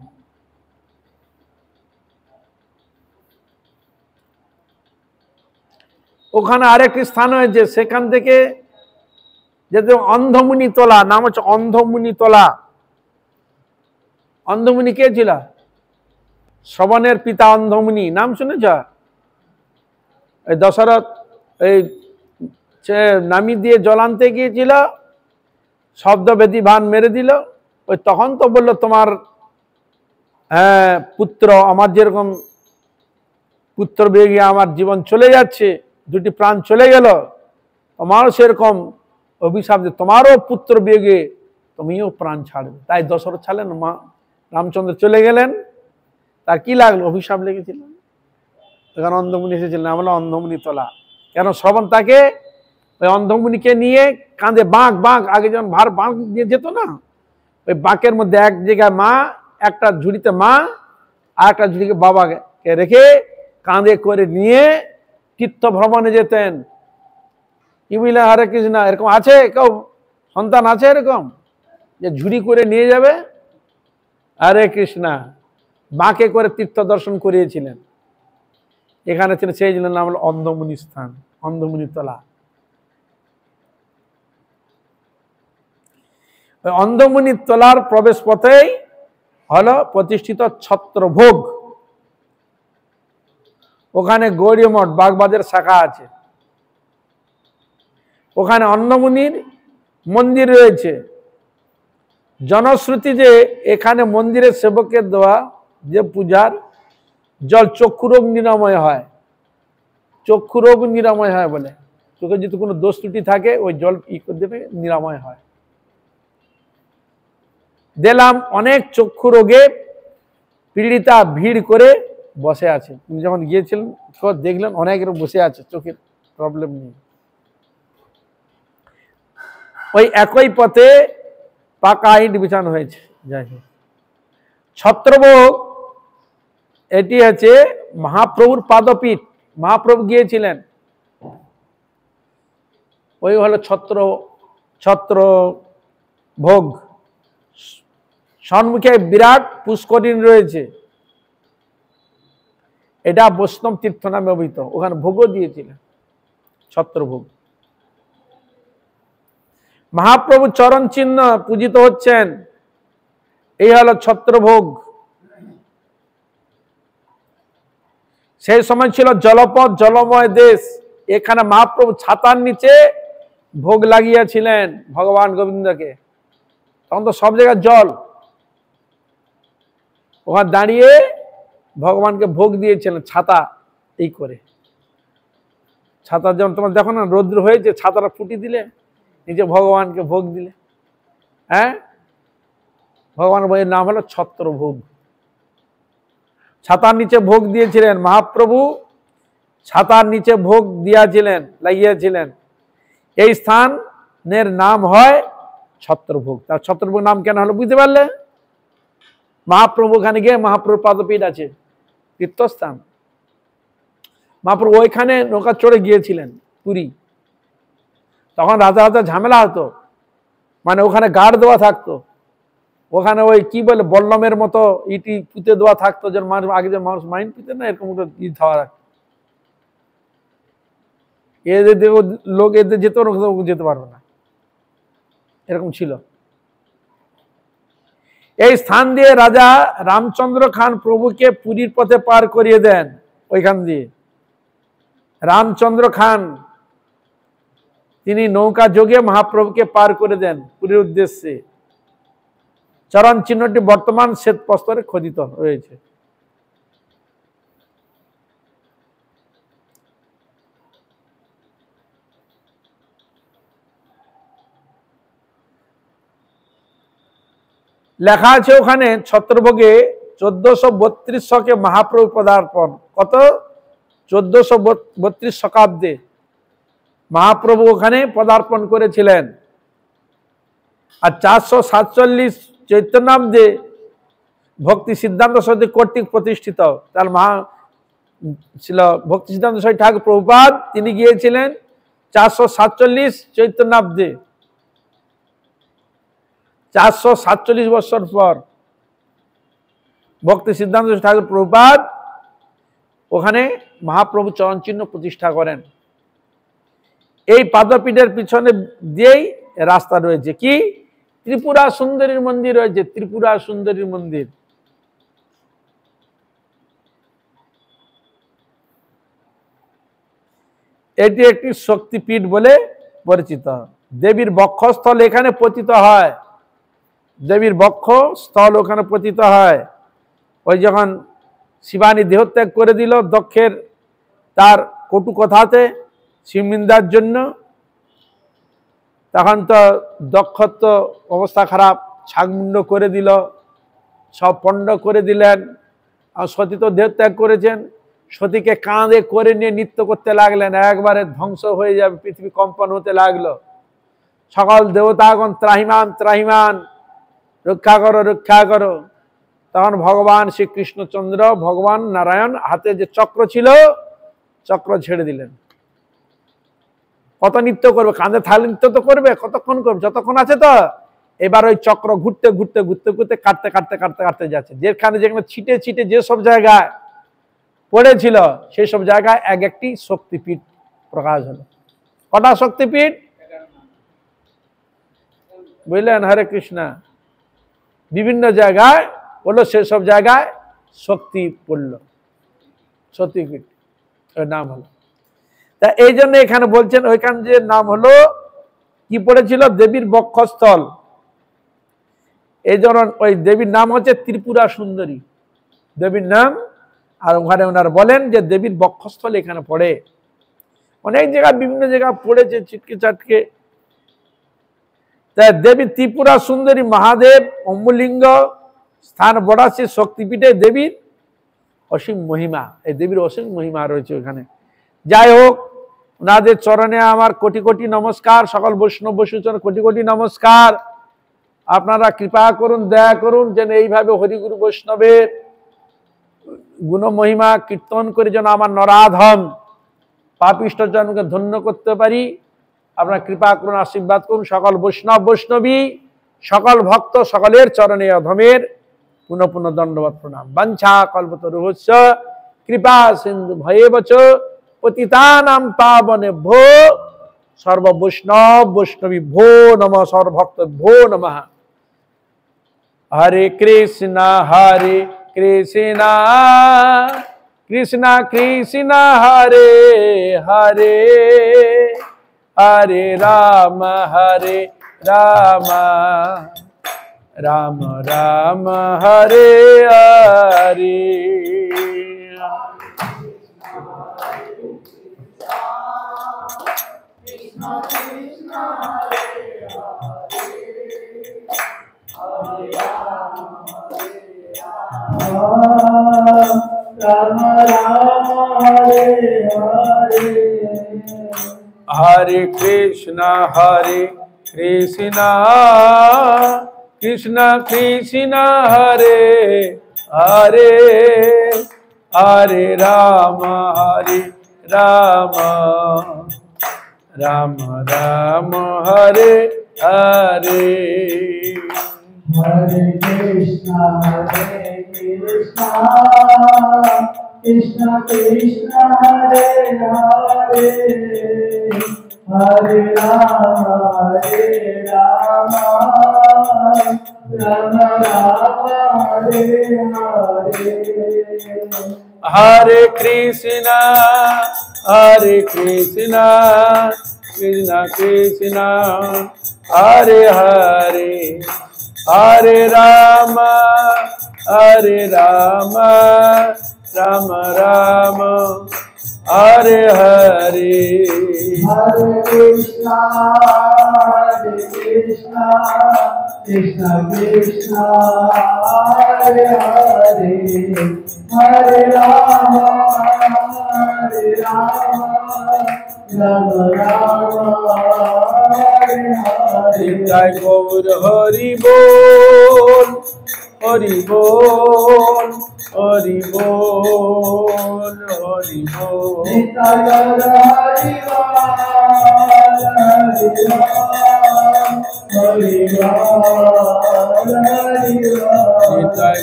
ওখানে আরেকটি স্থান হয়েছে, সেখান থেকে যেতে অন্ধমুনি তোলা, নাম হচ্ছে অন্ধমুনি তোলা। অন্ধমুনি কে ছিল? শ্রবণের পিতা অন্ধমুনি, নাম শুনেছ? ওই দশরথ এই সে নামি দিয়ে জল আনতে গিয়েছিল, শব্দবেদী ভান মেরে দিল। ওই তখন তো বললো তোমার পুত্র, আমার যেরকম পুত্র বেগে আমার জীবন চলে যাচ্ছে, দুটি প্রাণ চলে গেল, তোমারও সেরকম অভিশাপ যে তোমারও পুত্র বেগে তুমিও প্রাণ ছাড়বে। তাই দশরথ ছাড়লেন, মা রামচন্দ্র চলে গেলেন। তার কি লাগলো? অভিশাপ লেগেছিল। এখানে অন্ধমুনি এসেছিলেন, আমরা অন্ধমুনি তোলা। কেন শ্রবণ তাকে ওই অন্ধমুনিকে নিয়ে কাঁধে বাঁক বাঁক, আগে যেমন ভার বাঁক দিয়ে যেত না, ওই বাঁকের মধ্যে এক জায়গায় মা, একটা ঝুড়িতে মা আর একটা ঝুড়িকে বাবাকে রেখে কাঁধে করে নিয়ে তীর্থ ভ্রমণে যেতেন। কি বুঝলে? হরে কৃষ্ণ। এরকম আছে কেউ সন্তান আছে এরকম যে ঝুড়ি করে নিয়ে যাবে? হরে কৃষ্ণ। বাঁকে করে তীর্থ দর্শন করিয়েছিলেন। এখানে ছিলেন, সেই জন্য নাম হলো অন্ধমুনি স্থান, অন্ধমুনি তলা। ওই অন্ধমুনি তলার প্রবেশ পথেই হলো প্রতিষ্ঠিত ছত্রভোগ। ওখানে গৌড়ীয় মঠ বাগবাজার শাখা আছে, ওখানে অন্ধমুনির মন্দির রয়েছে। জনশ্রুতি যে এখানে মন্দিরের সেবকের দেওয়া যে পূজার জল চক্ষু রোগ নিরাময় হয়, চক্ষু রোগ নিরাময় হয় বলে। চোখে যদি কোনো দোষ ত্রুটি থাকে ওই জল করে দেবে, নিরাময় হয়। দেখলাম অনেক চক্ষু রোগে পীড়িতা ভিড় করে বসে আছে। তুমি যখন গিয়েছিলেন দেখলেন অনেকের বসে আছে, চোখের প্রবলেম নেই। ওই একই পথে পাকা ইট বিছানো হয়েছে। যাই হোক, ছত্রভোগ এটি হচ্ছে মহাপ্রভুর পাদপীঠ। মহাপ্রভু গিয়েছিলেন, ওই হলো ছত্রভোগ। সম্মুখে বিরাট পুষ্করিণী রয়েছে, এটা বৈষ্ণব তীর্থ নামে অভিহিত। ওখানে ভোগও দিয়েছিলেন, ছত্রভোগ। মহাপ্রভু চরণ চিহ্ন পূজিত হচ্ছেন, এই হলো ছত্রভোগ। সেই সময় ছিল জলপথ, জলময় দেশ। এখানে মহাপ্রভু ছাতার নিচে ভোগ লাগিয়েছিলেন ভগবান গোবিন্দকে। তখন তো সব জায়গায় জল, ওখানে দাঁড়িয়ে ভগবানকে ভোগ দিয়েছিলেন ছাতা এই করে। ছাতা যেমন তোমার দেখো না, রৌদ্র হয়েছে, ছাতাটা ফুটি দিলে নিচে ভগবানকে ভোগ দিলে। হ্যাঁ, ভগবানের বইয়ের নাম হলো ছত্রভোগ। ছাতার নিচে ভোগ দিয়েছিলেন মহাপ্রভু, ছাতার নিচে ভোগ দিয়েছিলেন, লাগিয়েছিলেন। এই স্থানের নাম হয় ছত্রভোগ। তার ছত্রভোগ নাম কেন হলো বুঝতে পারলে? মহাপ্রভু ওখানে গিয়ে, মহাপ্রভুর পাদপীঠ আছে, তীর্থস্থান। মহাপ্রভু ওইখানে নৌকা চড়ে গিয়েছিলেন পুরী। তখন রাজা রাজা ঝামেলা হতো, মানে ওখানে গার্ড দেওয়া থাকতো। ওখানে ওই কি বলে বল্লমের মতো ইটি পুঁতে দেওয়া থাকতো, যেন মানুষ আগে যে মানুষ মাইন পুঁতে না, এরকম ধাওয়া রাখতো। এদের লোক এদের যেতে পারবে না, এরকম ছিল। এই স্থান দিয়ে রাজা রামচন্দ্র খান প্রভুকে পুরীর পথে পার করিয়ে দেন। ওইখান দিয়ে রামচন্দ্র খান তিনি নৌকা যোগে মহাপ্রভুকে পার করে দেন পুরীর উদ্দেশ্যে। চরণ চিহ্নটি বর্তমান শ্বেত প্রস্তরে খোদিত রয়েছে। লেখা আছে ওখানে ছত্রভোগে 1432 শকে মহাপ্রভু পদার্পণ। কত? 1432 শতাব্দে মহাপ্রভু ওখানে পদার্পণ করেছিলেন। আর 447 চৈতন্যাব্দে ভক্তি সিদ্ধান্ত সমিতি কর্তৃক প্রতিষ্ঠিত। তার ছিল ভক্তি সিদ্ধান্ত সমিতি ঠাকুর প্রভুপাদ, তিনি গিয়েছিলেন 447 চৈতন্যাব্দে, 447 বছর পর ভক্তি সিদ্ধান্ত ঠাকুর প্রভুপাদ ওখানে মহাপ্রভু চরণ চিহ্ন প্রতিষ্ঠা করেন। এই পাদপীঠের পিছনে দিয়েই রাস্তা রয়েছে কি? ত্রিপুরা সুন্দরীর মন্দির রয়েছে, ত্রিপুরা সুন্দরীর মন্দির। এটি একটি শক্তিপীঠ বলে পরিচিত। দেবীর বক্ষস্থল এখানে পতিত হয়, দেবীর বক্ষস্থল ওখানে পতিত হয়। ওই যখন শিবানী দেহত্যাগ করে দিল দক্ষের তার কটু কথাতে শিবনিন্দার জন্য, তখন তো দক্ষর তো অবস্থা খারাপ, ছাগমুন্ড করে দিল, সব পণ্ড করে দিলেন। আর সতী তো দেহত্যাগ করেছেন, সতীকে কাঁধে করে নিয়ে নৃত্য করতে লাগলেন, একবারে ধ্বংস হয়ে যাবে, পৃথিবী কম্পন হতে লাগলো। সকল দেবতাগণ ত্রাহিমাম ত্রাহিমান, রক্ষা করো রক্ষা করো। তখন ভগবান শ্রীকৃষ্ণচন্দ্র ভগবান নারায়ণ হাতে যে চক্র ছিল, চক্র ছেড়ে দিলেন। কত নৃত্য করবে, কাঁধে থাকলে নৃত্য তো করবে, কতক্ষণ করবে, যতক্ষণ আছে তো। এবার ওই চক্র ঘুরতে ঘুরতে ঘুরতে ঘুরতে কাটতে কাটতে কাটতে কাটতে যাচ্ছে, যেখানে যেখানে ছিটে ছিটে যেসব জায়গায় পড়েছিল সেই সব জায়গায় এক একটি শক্তিপীঠ প্রকাশ হলো। কটা শক্তিপীঠ বুঝলেন? হরে কৃষ্ণা। বিভিন্ন জায়গায় বললো, সেসব জায়গায় শক্তি পড়ল, শক্তিপীঠ ওর নাম হলো। তা এই জন্য এখানে বলছেন ওইখান যে নাম হলো কি পড়েছিল, দেবীর বক্ষস্থল। এই জন্য ওই দেবীর নাম হচ্ছে ত্রিপুরা সুন্দরী দেবীর নাম। আর ওখানে ওনারা বলেন যে দেবীর বক্ষস্থল এখানে পড়ে। অনেক জায়গায় বিভিন্ন জায়গায় পড়েছে চিটকে চাটকে। তাই দেবী ত্রিপুরা সুন্দরী মহাদেব অম্বুলিঙ্গ স্থান বড়াচ্ছে শক্তিপীঠে দেবীর অসীম মহিমা। এই দেবীর অসীম মহিমা রয়েছে ওখানে। যাই হোক, ওনাদের চরণে আমার কোটি কোটি নমস্কার, সকল বৈষ্ণব বৈষ্ণব কোটি কোটি নমস্কার। আপনারা কৃপা করুন, দয়া করুন, যেন এইভাবে হরিগুরু বৈষ্ণবের গুণ মহিমা কীর্তন করে যেন আমার নরাধম পাপিষ্ঠ জনকে ধন্য করতে পারি। আপনারা কৃপা করুন, আশীর্বাদ করুন। সকল বৈষ্ণব বৈষ্ণবী, সকল ভক্ত সকলের চরণে অধমের পুনঃ পুনঃ দণ্ডবৎ প্রণাম। বাঞ্ছা কল্পতরুভ্যশ্চ কৃপা সিন্ধু ভয়েবচ পতিতানাং পাবনেভ্যো সর্ব বৈষ্ণব বৈষ্ণবী ভো নমঃ, সর্বভক্ত ভো নমঃ। হরে কৃষ্ণ কৃষ্ণ কৃষ্ণ কৃষ্ণ হরে হরে, হরে রাম রাম রাম হরে হরে। हरे कृष्ण कृष्ण कृष्ण हरे हरे, हरे राम राम राम हरे हरे। हरे कृष्ण कृष्ण कृष्ण हरे हरे, हरे राम राम राम हरे हरे। हरे कृष्ण कृष्ण कृष्ण हरे हरे, हरे राम राम राम हरे हरे। हरे कृष्ण कृष्ण कृष्ण हरे हरे, हरे राम राम राम हरे हरे। जय गौर हरि बोल हरि बोल हरि बोल हरि बोल। निताय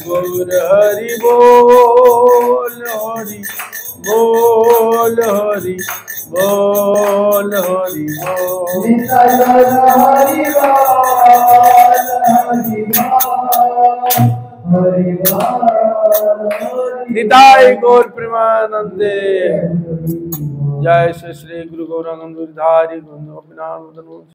गौर हरि बोल हरि बोल हरि बोल हरि बोल। निताय गौर प्रेमानंदे। जय श्री श्री गुरु गौरांग धारी